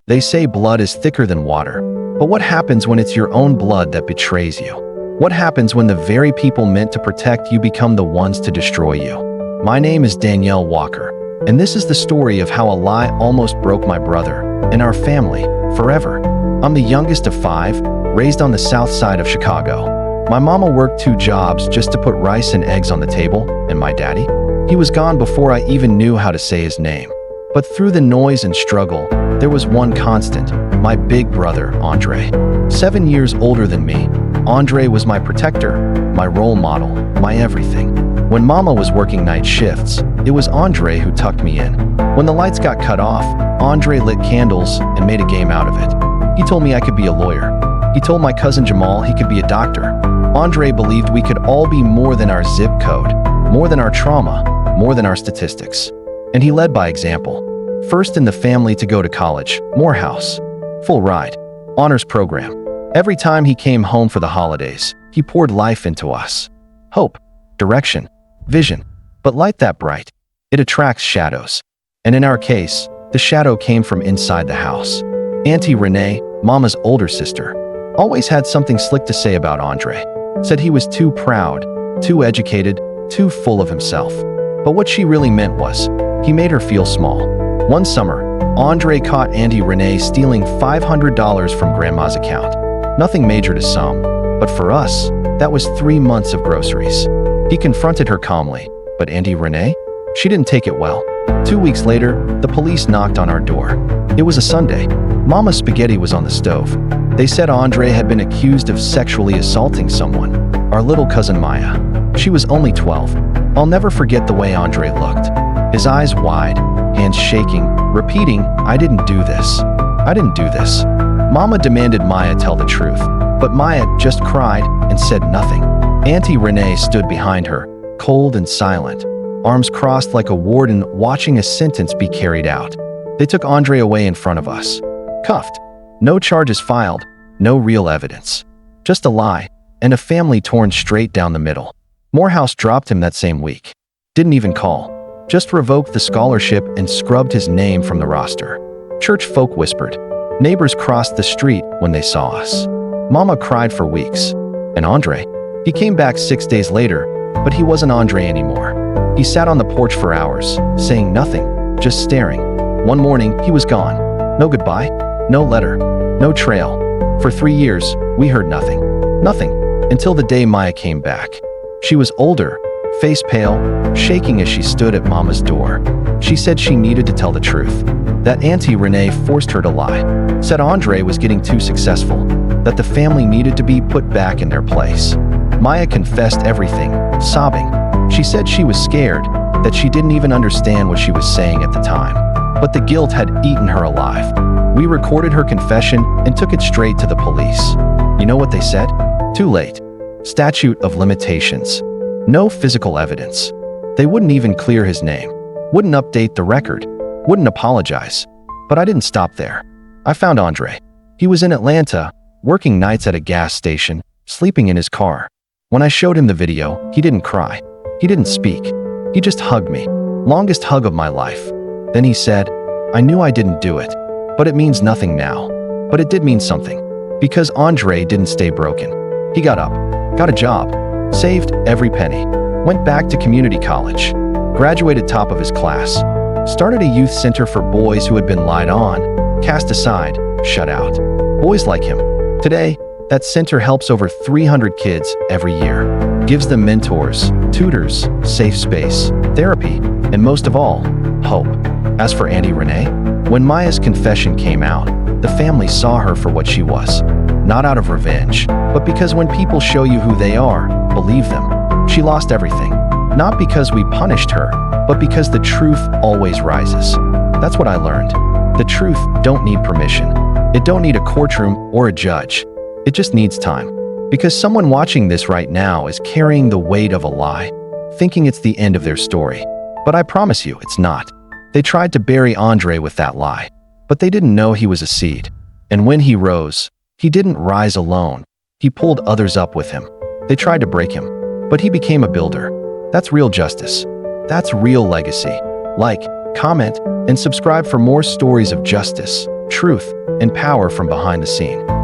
They say blood is thicker than water. But what happens when it's your own blood that betrays you? What happens when the very people meant to protect you become the ones to destroy you? My name is Danielle Walker, and this is the story of how a lie almost broke my brother and our family forever. I'm the youngest of 5, raised on the south side of Chicago. My mama worked 2 jobs just to put rice and eggs on the table, and my daddy? He was gone before I even knew how to say his name. But through the noise and struggle, there was one constant: my big brother, Andre. 7 years older than me, Andre was my protector, my role model, my everything. When Mama was working night shifts, it was Andre who tucked me in. When the lights got cut off, Andre lit candles and made a game out of it. He told me I could be a lawyer. He told my cousin Jamal he could be a doctor. Andre believed we could all be more than our zip code, more than our trauma, more than our statistics. And he led by example. First in the family to go to college, Morehouse. Full ride. Honors program. Every time he came home for the holidays, he poured life into us. Hope, direction, vision. But light that bright, it attracts shadows. And in our case, the shadow came from inside the house. Auntie Renee, Mama's older sister, always had something slick to say about Andre. Said he was too proud, too educated, too full of himself. But what she really meant was, he made her feel small. One summer, Andre caught Auntie Renee stealing $500 from Grandma's account. Nothing major to some, but for us, that was 3 months of groceries. He confronted her calmly, but Auntie Renee? She didn't take it well. 2 weeks later, the police knocked on our door. It was a Sunday. Mama's spaghetti was on the stove. They said Andre had been accused of sexually assaulting someone, our little cousin Maya. She was only 12. I'll never forget the way Andre looked. His eyes wide, hands shaking, repeating, "I didn't do this. I didn't do this." Mama demanded Maya tell the truth, but Maya just cried and said nothing. Auntie Renee stood behind her, cold and silent, arms crossed like a warden watching a sentence be carried out. They took Andre away in front of us. Cuffed. No charges filed, no real evidence. Just a lie, and a family torn straight down the middle. Morehouse dropped him that same week. Didn't even call. Just revoked the scholarship and scrubbed his name from the roster. Church folk whispered. Neighbors crossed the street when they saw us. Mama cried for weeks. And Andre? He came back 6 days later, but he wasn't Andre anymore. He sat on the porch for hours, saying nothing, just staring. One morning, he was gone. No goodbye, no letter, no trail. For 3 years, we heard nothing. Nothing, until the day Maya came back. She was older, face pale, shaking as she stood at Mama's door. She said she needed to tell the truth. That Auntie Renee forced her to lie. Said Andre was getting too successful. That the family needed to be put back in their place. Maya confessed everything, sobbing. She said she was scared, that she didn't even understand what she was saying at the time. But the guilt had eaten her alive. We recorded her confession and took it straight to the police. You know what they said? Too late. Statute of limitations. No physical evidence. They wouldn't even clear his name. Wouldn't update the record. Wouldn't apologize. But I didn't stop there. I found Andre. He was in Atlanta, working nights at a gas station, sleeping in his car. When I showed him the video, he didn't cry. He didn't speak. He just hugged me. Longest hug of my life. Then he said, "I knew I didn't do it, but it means nothing now." But it did mean something. Because Andre didn't stay broken. He got up, got a job, saved every penny, went back to community college, graduated top of his class, started a youth center for boys who had been lied on, cast aside, shut out. Boys like him. Today, that center helps over 300 kids every year, gives them mentors, tutors, safe space, therapy, and most of all, hope. As for Auntie Renee, when Maya's confession came out, the family saw her for what she was. Not out of revenge, but because when people show you who they are, believe them. She lost everything. Not because we punished her, but because the truth always rises. That's what I learned. The truth don't need permission. It don't need a courtroom or a judge. It just needs time. Because someone watching this right now is carrying the weight of a lie, thinking it's the end of their story. But I promise you, it's not. They tried to bury Andre with that lie, but they didn't know he was a seed. And when he rose, he didn't rise alone. He pulled others up with him. They tried to break him, but he became a builder. That's real justice. That's real legacy. Like, comment, and subscribe for more stories of justice, truth, and power from behind the scene.